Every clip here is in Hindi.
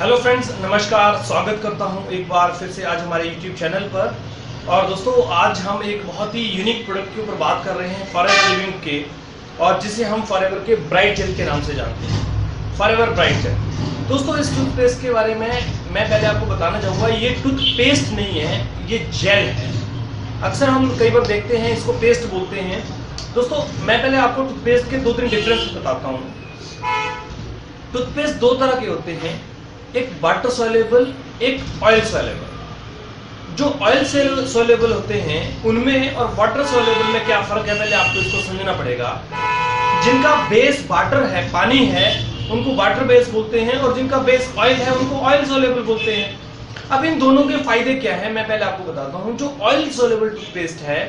हेलो फ्रेंड्स, नमस्कार। स्वागत करता हूं एक बार फिर से आज हमारे यूट्यूब चैनल पर। और दोस्तों, आज हम एक बहुत ही यूनिक प्रोडक्ट के ऊपर बात कर रहे हैं फॉरएवर लिविंग के, और जिसे हम फॉरएवर के ब्राइट जेल के नाम से जानते हैं। Forever bright gel. दोस्तों, इस टूथपेस्ट के बारे में मैं पहले आपको बताना चाहूँगा, ये टूथपेस्ट नहीं है, ये जेल है। अक्सर हम कई बार देखते हैं इसको पेस्ट बोलते हैं। दोस्तों, मैं पहले आपको टूथपेस्ट के दो तीन डिफरेंस बताता हूँ। टूथपेस्ट दो तरह के होते हैं, एक वाटर सॉल्युबल, एक ऑयल सॉल्युबल। जो ऑयल सॉल्युबल होते हैं उनमें और वाटर सॉल्युबल में क्या फर्क है, पहले आपको इसको समझना पड़ेगा। जिनका बेस वाटर है, पानी है, उनको वाटर बेस बोलते हैं, और जिनका बेस ऑयल है उनको ऑयल सॉल्युबल बोलते हैं। अब इन दोनों के फायदे क्या है, मैं पहले आपको बताता हूँ। जो ऑयल सॉल्युबल टूथपेस्ट है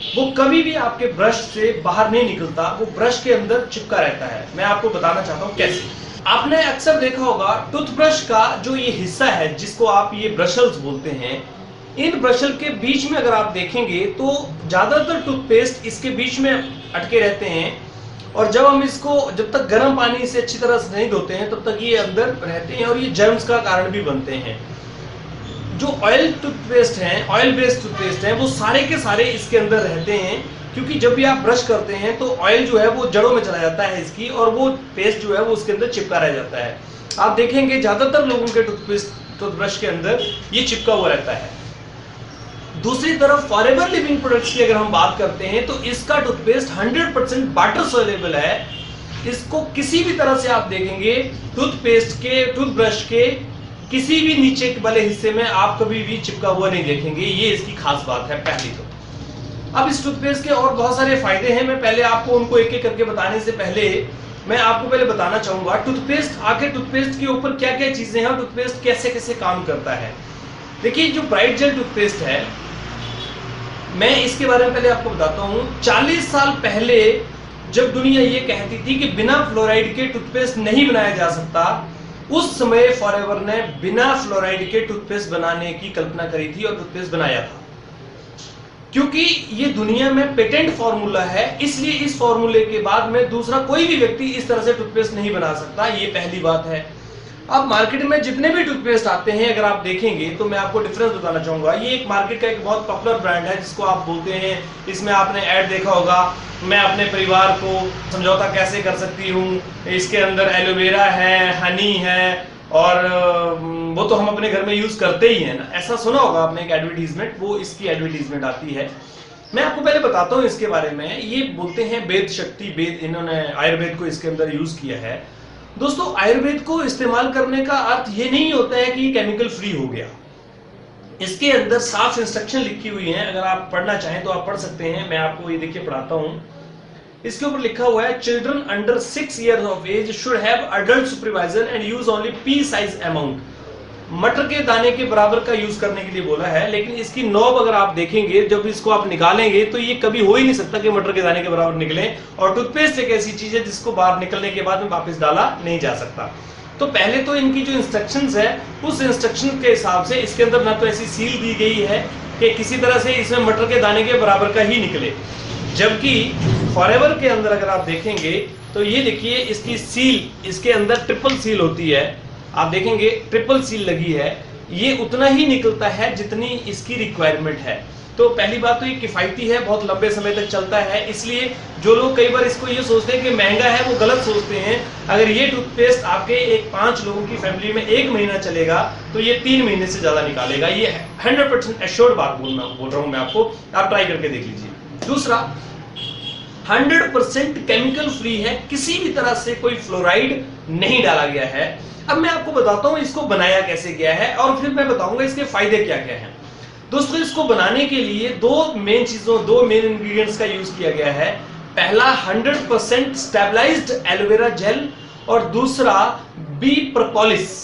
वो कभी भी आपके ब्रश से बाहर नहीं निकलता, वो ब्रश के अंदर चिपका रहता है। मैं आपको बताना चाहता हूँ कैसे। आपने अक्सर देखा होगा टूथब्रश का जो ये हिस्सा है, जिसको आप ये ब्रशल्स बोलते हैं, इन ब्रशल के बीच में अगर आप देखेंगे तो ज्यादातर टूथपेस्ट इसके बीच में अटके रहते हैं, और जब हम इसको जब तक गर्म पानी से अच्छी तरह से नहीं धोते हैं तब तक ये अंदर रहते हैं, और ये जर्म्स का कारण भी बनते हैं। जो ऑयल टूथपेस्ट हैं, ऑयल बेस्ड टूथपेस्ट हैं, वो सारे के सारे इसके अंदर रहते हैं, क्योंकि जब भी आप ब्रश करते हैं तो ऑयल जो है वो जड़ों में चला जाता है इसकी, और वो पेस्ट जो है वो उसके अंदर चिपका रह जाता है। आप देखेंगे ज्यादातर लोगों के टूथब्रश के अंदर ये चिपका हुआ रहता है। दूसरी तरफ फॉरएवर लिविंग प्रोडक्ट्स की अगर हम बात करते हैं तो इसका टूथपेस्ट 100% वाटर सॉल्युबल है। इसको किसी भी तरह से आप देखेंगे टूथपेस्ट के, टूथब्रश के किसी भी नीचे वाले हिस्से में आप कभी भी चिपका हुआ नहीं देखेंगे। ये इसकी खास बात है पहली तो। अब इस टूथपेस्ट के और बहुत सारे फायदे हैं। मैं पहले आपको उनको एक एक करके बताने से पहले मैं आपको पहले बताना चाहूंगा टूथपेस्ट के ऊपर क्या क्या चीजें हैं, टूथपेस्ट कैसे कैसे काम करता है। देखिए, जो ब्राइट जेल टूथपेस्ट है, मैं इसके बारे में पहले आपको बताता हूं। 40 साल पहले जब दुनिया ये कहती थी कि बिना फ्लोराइड के टूथपेस्ट नहीं बनाया जा सकता, उस समय फॉरएवर ने बिना फ्लोराइड के टूथपेस्ट बनाने की कल्पना करी थी और टूथपेस्ट बनाया था। क्योंकि ये दुनिया में पेटेंट फॉर्मूला है, इसलिए इस फॉर्मूले के बाद में दूसरा कोई भी व्यक्ति इस तरह से टूथपेस्ट नहीं बना सकता। ये पहली बात है। अब मार्केट में जितने भी टूथपेस्ट आते हैं, अगर आप देखेंगे तो मैं आपको डिफरेंस बताना चाहूंगा। ये एक मार्केट का एक बहुत पॉपुलर ब्रांड है जिसको आप बोलते हैं, इसमें आपने ऐड देखा होगा, मैं अपने परिवार को समझौता कैसे कर सकती हूँ, इसके अंदर एलोवेरा है, हनी है, और वो तो हम अपने घर में यूज करते ही है ना। ऐसा सुना होगा आपने एक एडवर्टीजमेंट, वो इसकी एडवर्टीजमेंट आती है। मैं आपको पहले बताता हूँ इसके बारे में। ये बोलते हैं वेद शक्ति, वेद, इन्होंने आयुर्वेद को इसके अंदर यूज किया है। दोस्तों, आयुर्वेद को इस्तेमाल करने का अर्थ ये नहीं होता है कि केमिकल फ्री हो गया। इसके अंदर साफ इंस्ट्रक्शन लिखी हुई है, अगर आप पढ़ना चाहें तो आप पढ़ सकते हैं। मैं आपको ये देखिए पढ़ाता हूँ। इसके ऊपर लिखा हुआ है, children under 6 years of age should have adult supervision and use only pea size amount। मटर के दाने के बराबर का यूज करने के लिए बोला है, लेकिन इसकी नॉब अगर आप देखेंगे, जब इसको आप निकालेंगे तो ये कभी हो ही नहीं सकता कि मटर के दाने के बराबर निकले। और टूथपेस्ट एक ऐसी चीज है जिसको बाहर निकलने के बाद में वापस डाला नहीं जा सकता। तो पहले तो इनकी जो इंस्ट्रक्शंस है, उस इंस्ट्रक्शन के हिसाब से इसके अंदर ना तो ऐसी सील दी गई है कि किसी तरह से इसमें मटर के दाने के बराबर का ही निकले। जबकि फॉरएवर के अंदर अगर आप देखेंगे तो ये देखिए, इसकी सील, इसके अंदर ट्रिपल सील होती है। आप देखेंगे ट्रिपल सील लगी है। ये उतना ही निकलता है जितनी इसकी रिक्वायरमेंट है। तो पहली बात तो ये किफायती है, बहुत लंबे समय तक चलता है। इसलिए जो लोग कई बार इसको ये सोचते हैं कि महंगा है, वो गलत सोचते हैं। अगर ये टूथपेस्ट आपके एक 5 लोगों की फैमिली में 1 महीना चलेगा तो ये 3 महीने से ज्यादा निकालेगा। ये 100% एश्योर्ड बात बोल रहा हूं मैं आपको, आप ट्राई करके देख लीजिए। दूसरा, 100% केमिकल फ्री है, किसी भी तरह से कोई फ्लोराइड नहीं डाला गया है। अब मैं आपको बताता हूं इसको बनाया कैसे गया है, और फिर मैं बताऊंगा इसके फायदे क्या क्या हैं। दोस्तों, इसको बनाने के लिए दो मेन इंग्रेडिएंट्स का यूज किया गया है। पहला 100% स्टेबलाइज्ड एलोवेरा जेल, और दूसरा बी प्रोपोलिस।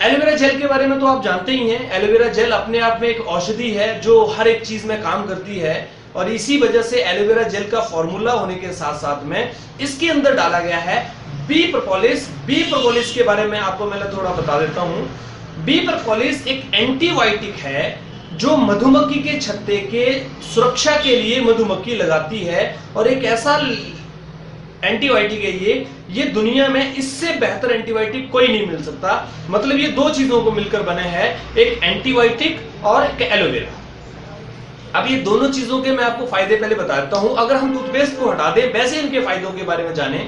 एलोवेरा जेल के बारे में तो आप जानते ही हैं। एलोवेरा जेल अपने आप में एक औषधि है जो हर एक चीज में काम करती है, और इसी वजह से एलोवेरा जेल का फॉर्मूला होने के साथ साथ में इसके अंदर डाला गया है बी प्रोपोलिस। बी प्रोपोलिस के बारे में आपको मैं थोड़ा बता देता हूं। बी प्रोपोलिस एक एंटीबायोटिक है जो मधुमक्खी के छत्ते के सुरक्षा के लिए मधुमक्खी लगाती है, और एक ऐसा एंटीबायोटिक है ये दुनिया में इससे बेहतर एंटीबायोटिक कोई नहीं मिल सकता। मतलब ये दो चीजों को मिलकर बने हैं, एक एंटीबायोटिक और एक एलोवेरा। अब ये दोनों चीजों के मैं आपको फायदे पहले बता देता हूं। अगर हम टूथपेस्ट को हटा दें, वैसे इनके फायदों के बारे में जाने।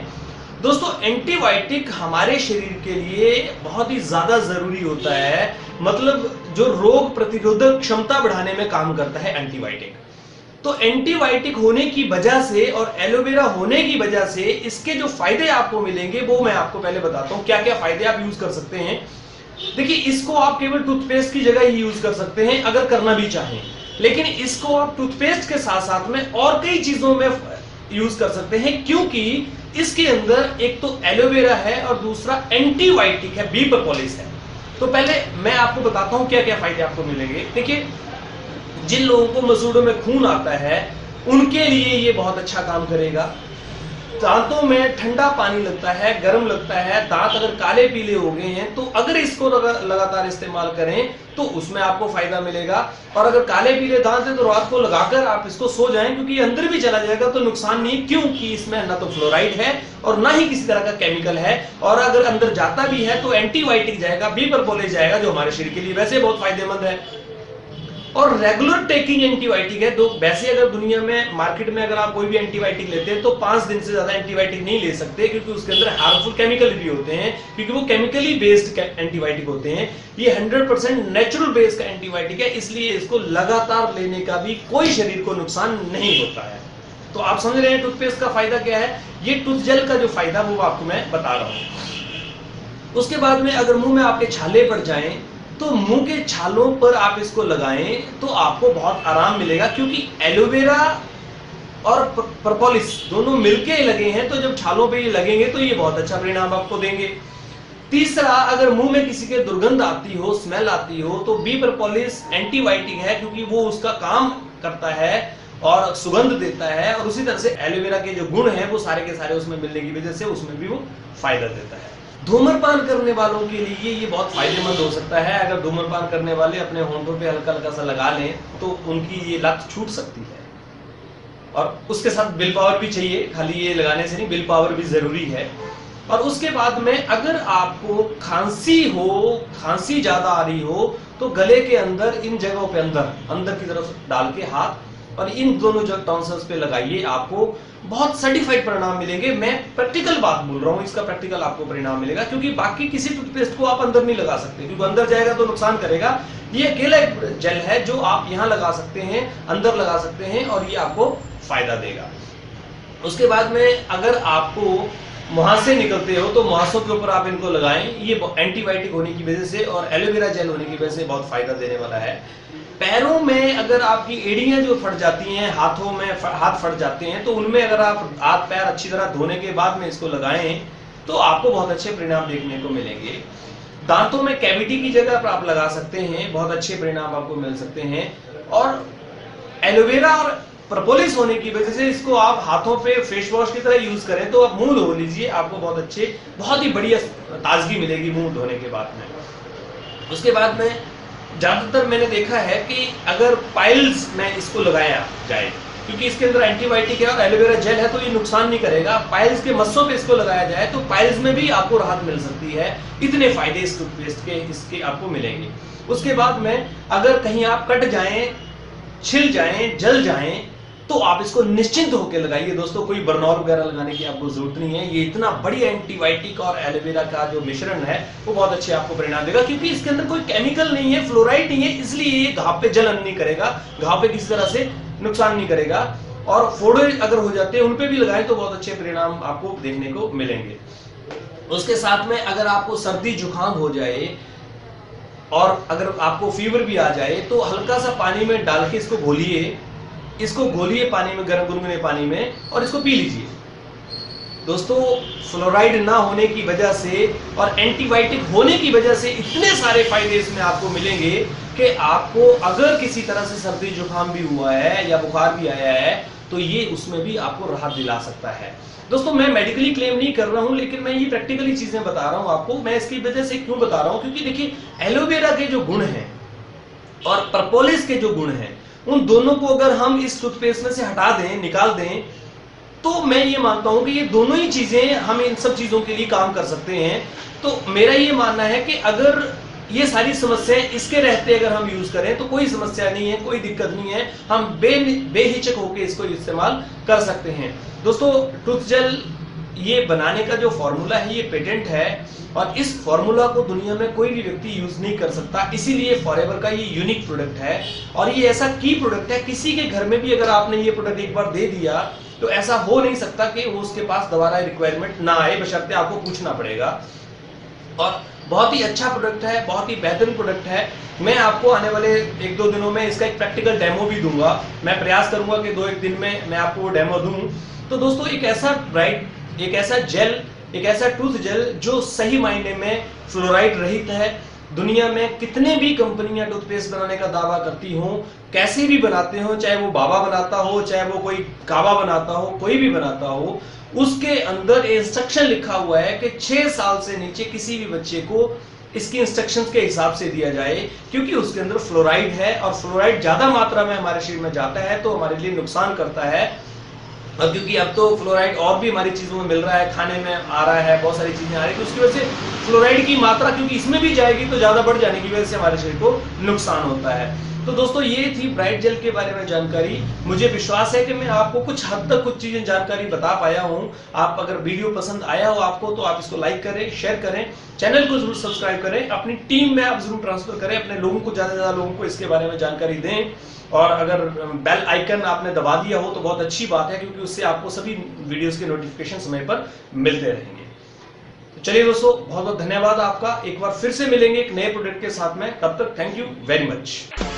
दोस्तों, एंटीबायोटिक हमारे शरीर के लिए बहुत ही ज्यादा जरूरी होता है। मतलब जो रोग प्रतिरोधक क्षमता बढ़ाने में काम करता है एंटीबायोटिक। तो एंटीबायोटिक होने की वजह से और एलोवेरा होने की वजह से इसके जो फायदे आपको मिलेंगे वो मैं आपको पहले बताता हूं, क्या क्या फायदे आप यूज कर सकते हैं। देखिए, इसको आप केवल टूथपेस्ट की जगह ही यूज कर सकते हैं अगर करना भी चाहें, लेकिन इसको आप टूथपेस्ट के साथ साथ में और कई चीजों में यूज कर सकते हैं, क्योंकि इसके अंदर एक तो एलोवेरा है और दूसरा एंटीबायोटिक है, बी प्रोपोलिस है। तो पहले मैं आपको बताता हूं क्या क्या फायदे आपको मिलेंगे। देखिए, जिन लोगों को मसूड़ों में खून आता है उनके लिए ये बहुत अच्छा काम करेगा। दांतों में ठंडा पानी लगता है, गर्म लगता है, दांत अगर काले पीले हो गए हैं तो अगर इसको लगातार इस्तेमाल करें तो उसमें आपको फायदा मिलेगा। और अगर काले पीले दांत है तो रात को लगाकर आप इसको सो जाएं, क्योंकि ये अंदर भी चला जाएगा तो नुकसान नहीं, क्योंकि इसमें ना तो फ्लोराइड है और ना ही किसी तरह का केमिकल है। और अगर अंदर जाता भी है तो एंटीबायोटिक जाएगा, बी प्रोपोलिस जाएगा, जो हमारे शरीर के लिए वैसे बहुत फायदेमंद है। और रेगुलर टेकिंग एंटीबायोटिक है। तो वैसे अगर दुनिया में मार्केट में अगर आप कोई भी एंटीबायोटिक लेते हैं तो 5 दिन से ज्यादा एंटीबायोटिक नहीं ले सकते, क्योंकि उसके अंदर हार्मफुल केमिकल भी होते हैं, क्योंकि वो केमिकली बेस्ड एंटीबायोटिक होते हैं। ये 100% नेचुरल बेस्ड का एंटीबायोटिक है, इसलिए इसको लगातार लेने का भी कोई शरीर को नुकसान नहीं होता है। तो आप समझ रहे हैं टूथपेस्ट का फायदा क्या है। ये टूथ जेल का जो फायदा वो आपको मैं बता रहा हूं। उसके बाद में अगर मुंह में आपके छाले पड़ जाएं तो मुंह के छालों पर आप इसको लगाएं तो आपको बहुत आराम मिलेगा, क्योंकि एलोवेरा और प्रोपोलिस दोनों मिलके लगे हैं। तो जब छालों पे ये लगेंगे तो ये बहुत अच्छा परिणाम आपको देंगे। तीसरा, अगर मुंह में किसी के दुर्गंध आती हो, स्मेल आती हो, तो बी प्रोपोलिस एंटीबायोटिक है, क्योंकि वो उसका काम करता है और सुगंध देता है। और उसी तरह से एलोवेरा के जो गुण हैं वो सारे के सारे उसमें मिलने की वजह से उसमें भी वो फायदा देता है। धूम्रपान करने वालों के लिए ये बहुत फायदेमंद हो सकता है। अगर धूम्रपान करने वाले अपने होंठों पे हल्का हल्का सा लगा लें तो उनकी ये लत छूट सकती है। और उसके साथ विल पावर भी चाहिए, खाली ये लगाने से नहीं, विल पावर भी जरूरी है। और उसके बाद में अगर आपको खांसी हो, खांसी ज्यादा आ रही हो, तो गले के अंदर इन जगहों पे अंदर की तरफ डाल के हाथ और इन दोनों जो टॉन्सिल्स पे लगाइए, आपको बहुत सर्टिफाइड परिणाम मिलेंगे। मैं प्रैक्टिकल बात बोल रहा हूं, इसका प्रैक्टिकल आपको परिणाम मिलेगा, क्योंकि बाकी किसी टूथपेस्ट को आप अंदर नहीं लगा सकते, क्योंकि अंदर जाएगा तो नुकसान करेगा। ये अकेला जेल है जो आप यहां लगा सकते हैं, अंदर लगा सकते हैं, और ये आपको फायदा देगा। उसके बाद में अगर आपको मुहासे निकलते हो तो मुहासों के ऊपर आप इनको लगाएं। ये एंटीबायोटिक होने की वजह से और एलोवेरा जेल होने की वजह से बहुत फायदा देने वाला है। पैरों में अगर आपकी एड़ियां जो फट जाती हैं, हाथों में हाथ फट जाते हैं, तो उनमें अगर आप हाथ पैर अच्छी तरह धोने के बाद में इसको लगाएं तो आपको बहुत अच्छे परिणाम देखने को मिलेंगे। दांतों में कैविटी की जगह पर आप लगा सकते हैं, बहुत अच्छे परिणाम आपको मिल सकते हैं। और एलोवेरा और प्रोपोलिस होने की वजह से इसको आप हाथों पे फेस वॉश की तरह यूज करें तो आप मुंह धो लीजिए, आपको बहुत ही बढ़िया ताजगी मिलेगी मुंह धोने के बाद में। उसके बाद में ज्यादातर मैंने देखा है कि अगर पाइल्स में इसको लगाया जाए, क्योंकि इसके अंदर एंटीबायोटिक है और एलोवेरा जेल है तो ये नुकसान नहीं करेगा, पाइल्स के मस्सों पे इसको लगाया जाए तो पाइल्स में भी आपको राहत मिल सकती है। इतने फायदे इस टूथपेस्ट के इसके आपको मिलेंगे। उसके बाद में अगर कहीं आप कट जाएं, छिल जाएं, जल जाएं, तो आप इसको निश्चिंत होकर लगाइए दोस्तों, कोई बर्नौर वगैरह लगाने की आपको जरूरत नहीं है। ये इतना बढ़िया एंटीबायोटिक और एलोवेरा का जो मिश्रण है वो बहुत अच्छे आपको परिणाम देगा, क्योंकि इसके अंदर कोई केमिकल नहीं है, फ्लोराइड नहीं है, इसलिए ये घाव पे जलन नहीं करेगा, घाव पे किसी तरह से नुकसान नहीं करेगा। और फोड़े अगर हो जाते हैं उन पे भी लगाएं तो बहुत अच्छे परिणाम आपको देखने को मिलेंगे। उसके साथ में अगर आपको सर्दी जुकाम हो जाए और अगर आपको फीवर भी आ जाए तो हल्का सा पानी में डाल के इसको घोलिए पानी में, गर्म गुनगुने पानी में, और इसको पी लीजिए। दोस्तों, फ्लोराइड ना होने की वजह से और एंटीबायोटिक होने की वजह से इतने सारे फायदे इसमें आपको मिलेंगे कि आपको अगर किसी तरह से सर्दी जुकाम भी हुआ है या बुखार भी आया है तो ये उसमें भी आपको राहत दिला सकता है। दोस्तों, मैं मेडिकली क्लेम नहीं कर रहा हूं, लेकिन मैं ये प्रैक्टिकली चीजें बता रहा हूं आपको। मैं इसकी वजह से क्यों बता रहा हूं, क्योंकि देखिए एलोवेरा के जो गुण हैं और प्रोपोलिस के जो गुण हैं, उन दोनों को अगर हम इस टूथपेस्ट में से हटा दें, निकाल दें, तो मैं ये मानता हूं कि ये दोनों ही चीजें हम इन सब चीजों के लिए काम कर सकते हैं। तो मेरा ये मानना है कि अगर ये सारी समस्याएं इसके रहते अगर हम यूज करें तो कोई समस्या नहीं है, कोई दिक्कत नहीं है, हम बेहिचक होकर इसको इस्तेमाल कर सकते हैं। दोस्तों, टूथ जेल ये बनाने का जो फॉर्मूला है ये पेटेंट है और इस फॉर्मूला को दुनिया में कोई भी व्यक्ति यूज नहीं कर सकता, इसीलिए फॉरएवर का ये यूनिक प्रोडक्ट है और ये ऐसा की प्रोडक्ट है, किसी के घर में भी अगर आपने ये प्रोडक्ट एक बार दे दिया तो ऐसा हो नहीं सकता कि वो उसके पास दोबारा रिक्वायरमेंट ना आए, बशर्ते आपको पूछना पड़ेगा। और बहुत ही अच्छा प्रोडक्ट है, बहुत ही बेहतरीन प्रोडक्ट है। मैं आपको आने वाले 1-2 दिनों में इसका एक प्रैक्टिकल डेमो भी दूंगा। मैं प्रयास करूंगा कि 2-1 दिन में मैं आपको वो डेमो दूं। तो दोस्तों, एक ऐसा जेल, एक ऐसा टूथ जेल जो सही मायने में फ्लोराइड रहित है। दुनिया में कितने भी कंपनियां टूथपेस्ट बनाने का दावा करती हों, कैसे भी बनाते हो, चाहे वो बाबा बनाता हो, चाहे वो कोई काबा बनाता हो, कोई भी बनाता हो, उसके अंदर इंस्ट्रक्शन लिखा हुआ है कि 6 साल से नीचे किसी भी बच्चे को इसकी इंस्ट्रक्शंस के हिसाब से दिया जाए, क्योंकि उसके अंदर फ्लोराइड है और फ्लोराइड ज्यादा मात्रा में हमारे शरीर में जाता है तो हमारे लिए नुकसान करता है। और क्योंकि अब तो फ्लोराइड और भी हमारी चीजों में मिल रहा है, खाने में आ रहा है, बहुत सारी चीजें आ रही है, तो उसकी वजह से फ्लोराइड की मात्रा क्योंकि इसमें भी जाएगी तो ज्यादा बढ़ जाने की वजह से हमारे शरीर को नुकसान होता है। तो दोस्तों, ये थी ब्राइट जेल के बारे में जानकारी। मुझे विश्वास है कि मैं आपको कुछ हद तक कुछ चीजें जानकारी बता पाया हूं। आप अगर वीडियो पसंद आया हो आपको तो आप इसको लाइक करें, शेयर करें, चैनल को जरूर सब्सक्राइब करें, अपनी टीम में आप जरूर ट्रांसफर करें, अपने लोगों को ज्यादा से ज्यादा लोगों को इसके बारे में जानकारी दें। और अगर बेल आइकन आपने दबा दिया हो तो बहुत अच्छी बात है, क्योंकि उससे आपको सभी वीडियोस के नोटिफिकेशन समय पर मिलते रहेंगे। तो चलिए दोस्तों, बहुत बहुत धन्यवाद आपका। एक बार फिर से मिलेंगे एक नए प्रोडक्ट के साथ में, तब तक थैंक यू वेरी मच।